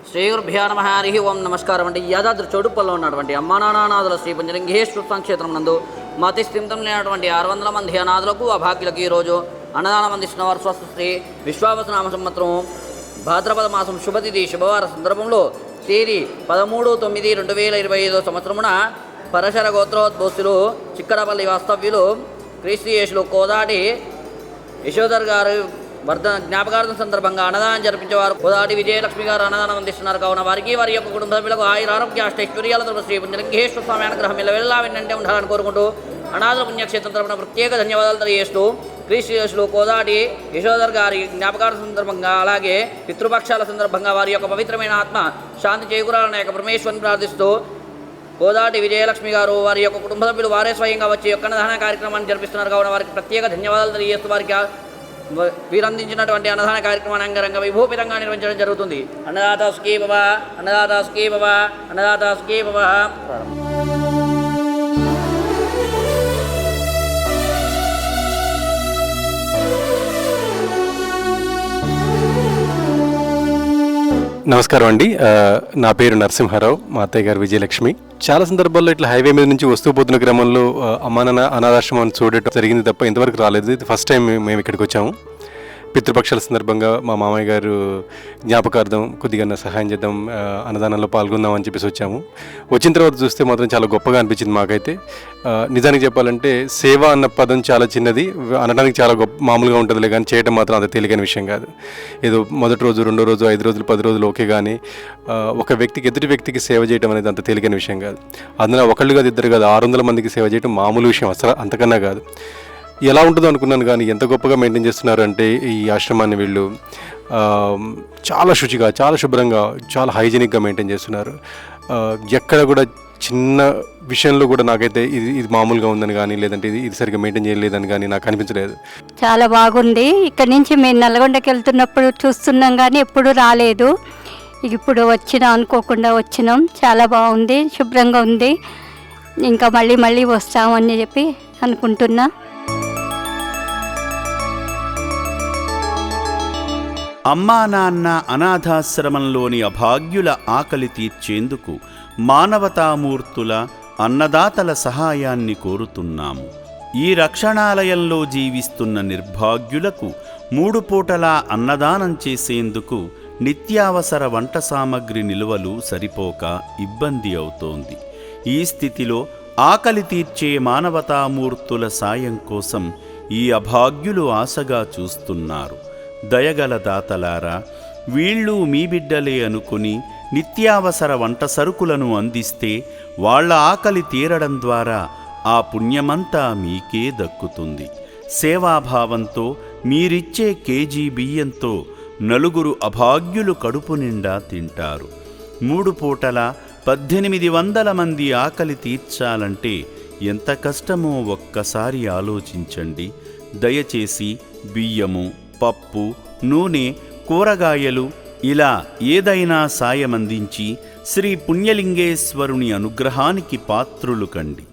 శ్రీగురుభ్యో నమః. హరి ఓం. నమస్కారం అండి. యాదాద్రి చౌడుప్పల్లో ఉన్నటువంటి అమ్మానానాథుల శ్రీ పంచలింగేశ్వర సంక్షేత్రం నందు మతి స్థిమితం లేనటువంటి 600 మంది అనాథులకు అభాగ్యులకు ఈరోజు అన్నదానం అందిస్తున్న వారు స్వస్థ శ్రీ విశ్వావసనామ సంవత్సరం భాద్రపద మాసం శుభతిథి శుభవార సందర్భంలో తేదీ 13/9/2025 సంవత్సరమున పరశర గోత్రోద్భోస్తులు చిక్కడపల్లి వాస్తవ్యులు క్రీస్తుయేషులు కోదాటి యశోధర్ గారు జ్ఞాపకార్థం సందర్భంగా అన్నదానం జరిపించేవారు కోదాటి విజయలక్ష్మి గారు అన్నదానం అందిస్తున్నారు. కావున వారికి వారి యొక్క కుటుంబ సభ్యులకు ఆయురారోగ్య అష్టైశ్వర్యాలతో శ్రీ పుణ్యలింగేశ్వర స్వామి అనుగ్రహం వెళ్ళా వెన్నంటే ఉండాలని కోరుకుంటూ అనాథుల పుణ్యక్షేత్రం తరపున ప్రత్యేక ధన్యవాదాలు తెలియజేస్తూ క్రీస్తుయేషులు కోదాటి యశోధర్ గారి జ్ఞాపకార్థ సందర్భంగా అలాగే పితృపక్షాల సందర్భంగా వారి యొక్క పవిత్రమైన ఆత్మ శాంతి చేకూరాలనే యొక్క పరమేశ్వరుని ప్రార్థిస్తూ కోదాటి విజయలక్ష్మి గారు వారి యొక్క కుటుంబ సభ్యులు వారే స్వయంగా వచ్చి యొక్క అన్నదాన కార్యక్రమాన్ని జరిపిస్తున్నారు. కావున వారికి ప్రత్యేక ధన్యవాదాలు తెలియజేస్తూ వారికి వీరందించినటువంటి అన్నదాన కార్యక్రమాన్ని అంగరంగ వైభూపితంగా నిర్వహించడం జరుగుతుంది. అన్నదాత సుఖీ భవ, అన్నదాత సుఖీ భవ, అన్నదాత సుఖీ భవ. నమస్కారం అండి. నా పేరు నరసింహారావు, మా అత్తయ్య గారు విజయలక్ష్మి. చాలా సందర్భాల్లో ఇట్లా హైవే మీద నుంచి వస్తూ పోతున్న క్రమంలో అమ్మానాన్న అనాథాశ్రమం చూడటం జరిగింది తప్ప ఇంతవరకు రాలేదు. ఇది ఫస్ట్ టైం మేము ఇక్కడికి వచ్చాము. పితృపక్షాల సందర్భంగా మా మామయ్య గారు జ్ఞాపకార్థం కొద్దిగా సహాయం చేద్దాం, అన్నదానంలో పాల్గొందాం అని చెప్పేసి వచ్చాము. వచ్చిన తర్వాత చూస్తే మాత్రం చాలా గొప్పగా అనిపించింది మాకైతే. నిజానికి చెప్పాలంటే సేవ అన్న పదం చాలా చిన్నది, అనడానికి చాలా మామూలుగా ఉంటుందిలే, కానీ చేయడం మాత్రం అంత తేలికైన విషయం కాదు. ఏదో మొదటి రోజు, రెండో రోజు, 5 రోజులు, 10 రోజులు ఓకే, కానీ ఒక వ్యక్తికి ఎదుటి వ్యక్తికి సేవ చేయడం అనేది అంత తేలికైన విషయం కాదు. అందులో ఒకళ్ళు కాదు, ఇద్దరు కాదు, 600 మందికి సేవ చేయడం మామూలు విషయం అసలు, అంతకన్నా కాదు. ఎలా ఉంటుందో అనుకున్నాను, కానీ ఎంత గొప్పగా మెయింటైన్ చేస్తున్నారు అంటే ఈ ఆశ్రమాన్ని వీళ్ళు చాలా శుచిగా, చాలా శుభ్రంగా, చాలా హైజీనిక్గా మెయింటైన్ చేస్తున్నారు. ఎక్కడ కూడా చిన్న విషయంలో కూడా నాకైతే ఇది మామూలుగా ఉందని కానీ, లేదంటే ఇది సరిగ్గా మెయింటైన్ చేయలేదని కానీ నాకు అనిపించలేదు. చాలా బాగుంది. ఇక్కడ నుంచి మేము నల్గొండకి వెళ్తున్నప్పుడు చూస్తున్నాం, కానీ ఎప్పుడు రాలేదు. ఇప్పుడు అనుకోకుండా వచ్చినాం. చాలా బాగుంది, శుభ్రంగా ఉంది. ఇంకా మళ్ళీ వస్తామని చెప్పి అనుకుంటున్నా. అమ్మా నాన్న అనాథాశ్రమంలోని అభాగ్యుల ఆకలి తీర్చేందుకు మానవతామూర్తుల అన్నదాతల సహాయాన్ని కోరుతున్నాము. ఈ రక్షణాలయంలో జీవిస్తున్న నిర్భాగ్యులకు 3 పూటలా అన్నదానం చేసేందుకు నిత్యావసర వంట సామగ్రి నిల్వలు సరిపోక ఇబ్బంది అవుతోంది. ఈ స్థితిలో ఆకలి తీర్చే మానవతామూర్తుల సాయం కోసం ఈ అభాగ్యులు ఆశగా చూస్తున్నారు. దయగల దాతలారా, వీళ్ళు మీ బిడ్డలే అనుకుని నిత్యావసర వంట సరుకులను అందిస్తే వాళ్ల ఆకలి తీరడం ద్వారా ఆ పుణ్యమంతా మీకే దక్కుతుంది. సేవాభావంతో మీరిచ్చే కేజీ బియ్యంతో 4 అభాగ్యులు కడుపు నిండా తింటారు. 3 పూటల 1800 మంది ఆకలి తీర్చాలంటే ఎంత కష్టమో ఒక్కసారి ఆలోచించండి. దయచేసి బియ్యము, పప్పు, నూనె, కూరగాయలు ఇలా ఏదైనా సాయమందించి శ్రీ పుణ్యలింగేశ్వరుని అనుగ్రహానికి పాత్రులు కండి.